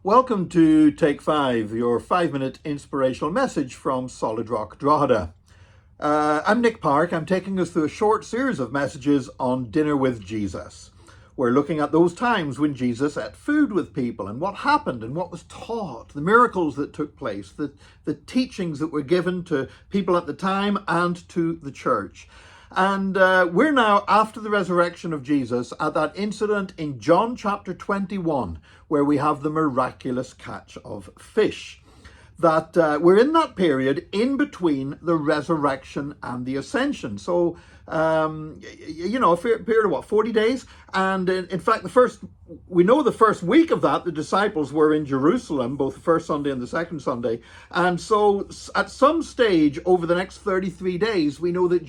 Welcome to Take 5, your 5-minute inspirational message from Solid Rock Drogheda. I'm Nick Park. I'm taking us through a short series of messages on dinner with Jesus. We're looking at those times when Jesus ate food with people and what happened and what was taught, the miracles that took place, the teachings that were given to people at the time and to the church. And we're now, after the resurrection of Jesus, at that incident in John chapter 21, where we have the miraculous catch of fish. That we're in that period in between the resurrection and the ascension. So, a period of 40 days? And in fact, we know the first week of that, the disciples were in Jerusalem, both the first Sunday and the second Sunday. And so at some stage over the next 33 days, we know that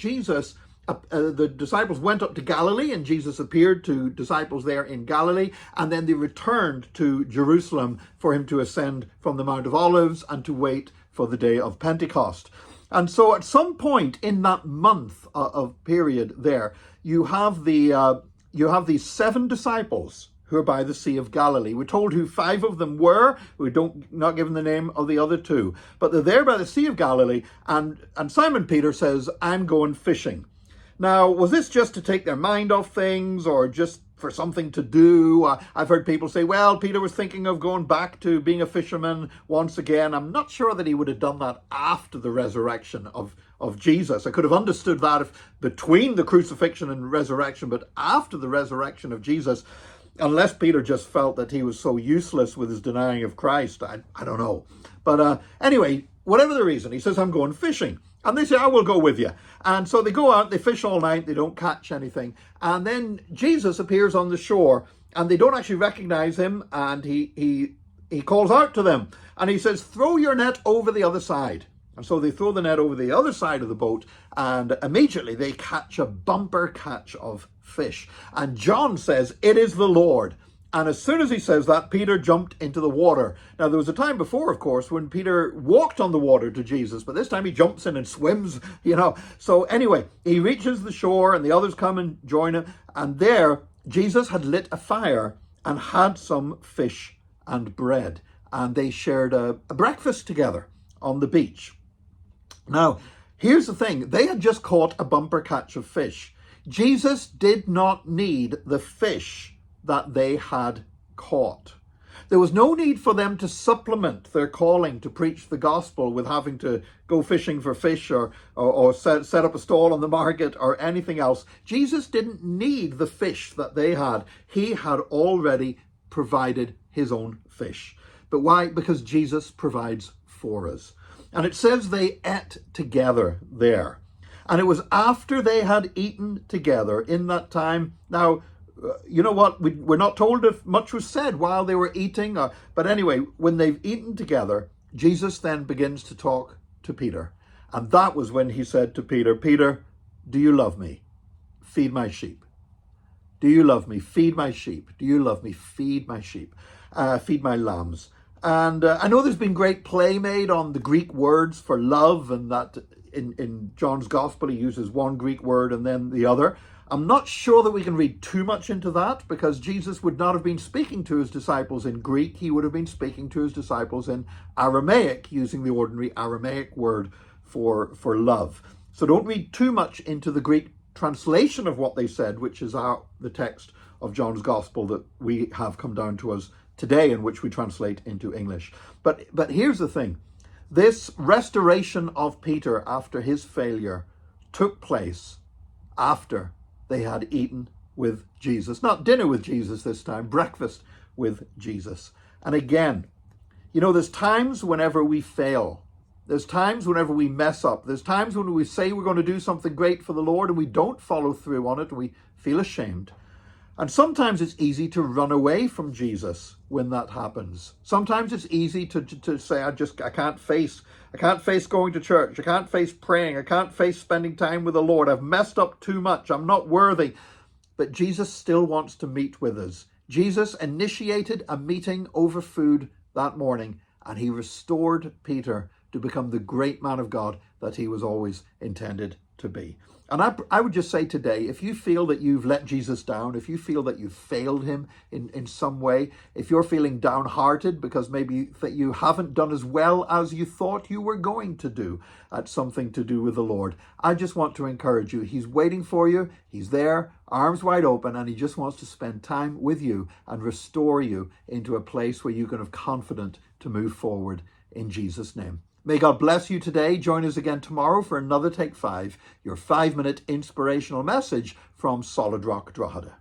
the disciples went up to Galilee, and Jesus appeared to disciples there in Galilee, and then they returned to Jerusalem for him to ascend from the Mount of Olives and to wait for the day of Pentecost. And so at some point in that month of period there, you have these 7 disciples who are by the Sea of Galilee. We're told who 5 of them were. Not given the name of the other 2, but they're there by the Sea of Galilee, and Simon Peter says, "I'm going fishing." Now, was this just to take their mind off things or just for something to do? I've heard people say, well, Peter was thinking of going back to being a fisherman once again. I'm not sure that he would have done that after the resurrection of Jesus. I could have understood that if between the crucifixion and resurrection, but after the resurrection of Jesus, unless Peter just felt that he was so useless with his denying of Christ, I don't know. But anyway, whatever the reason, he says, "I'm going fishing." And they say, "I will go with you." And so they go out, they fish all night, they don't catch anything. And then Jesus appears on the shore, and they don't actually recognize him, and he calls out to them. And he says, "Throw your net over the other side." And so they throw the net over the other side of the boat, and immediately they catch a bumper catch of fish. And John says, "It is the Lord." And as soon as he says that, Peter jumped into the water. Now, there was a time before, of course, when Peter walked on the water to Jesus, but this time he jumps in and swims, So anyway, he reaches the shore and the others come and join him. And there, Jesus had lit a fire and had some fish and bread. And they shared a breakfast together on the beach. Now, here's the thing. They had just caught a bumper catch of fish. Jesus did not need the fish that they had caught. There was no need for them to supplement their calling to preach the gospel with having to go fishing for fish or set up a stall on the market or anything else. Jesus didn't need the fish that they had. He had already provided his own fish. But why? Because Jesus provides for us. And it says they ate together there. And it was after they had eaten together in that time. Now, you know what? We're not told if much was said while they were eating. But anyway, when they've eaten together, Jesus then begins to talk to Peter. And that was when he said to Peter, "Peter, do you love me? Feed my sheep. Do you love me? Feed my sheep. Do you love me? Feed my sheep. Feed my lambs." And I know there's been great play made on the Greek words for love, and that in John's gospel he uses one Greek word and then the other. I'm not sure that we can read too much into that, because Jesus would not have been speaking to his disciples in Greek. He would have been speaking to his disciples in Aramaic, using the ordinary Aramaic word for love. So don't read too much into the Greek translation of what they said, which is the text of John's gospel that we have come down to us today, and which we translate into English. But here's the thing. This restoration of Peter after his failure took place after they had eaten with Jesus. Not dinner with Jesus this time, breakfast with Jesus. And again, there's times whenever we fail. There's times whenever we mess up. There's times when we say we're going to do something great for the Lord and we don't follow through on it and we feel ashamed. And sometimes it's easy to run away from Jesus when that happens. Sometimes it's easy to say, I can't face going to church. I can't face praying. I can't face spending time with the Lord. I've messed up too much. I'm not worthy. But Jesus still wants to meet with us. Jesus initiated a meeting over food that morning, and he restored Peter to become the great man of God that he was always intended to be. And I would just say today, if you feel that you've let Jesus down, if you feel that you've failed him in some way, if you're feeling downhearted because maybe that you haven't done as well as you thought you were going to do at something to do with the Lord, I just want to encourage you. He's waiting for you. He's there, arms wide open, and he just wants to spend time with you and restore you into a place where you can have confidence to move forward in Jesus' name. May God bless you today. Join us again tomorrow for another Take 5, your 5-minute inspirational message from Solid Rock Drogheda.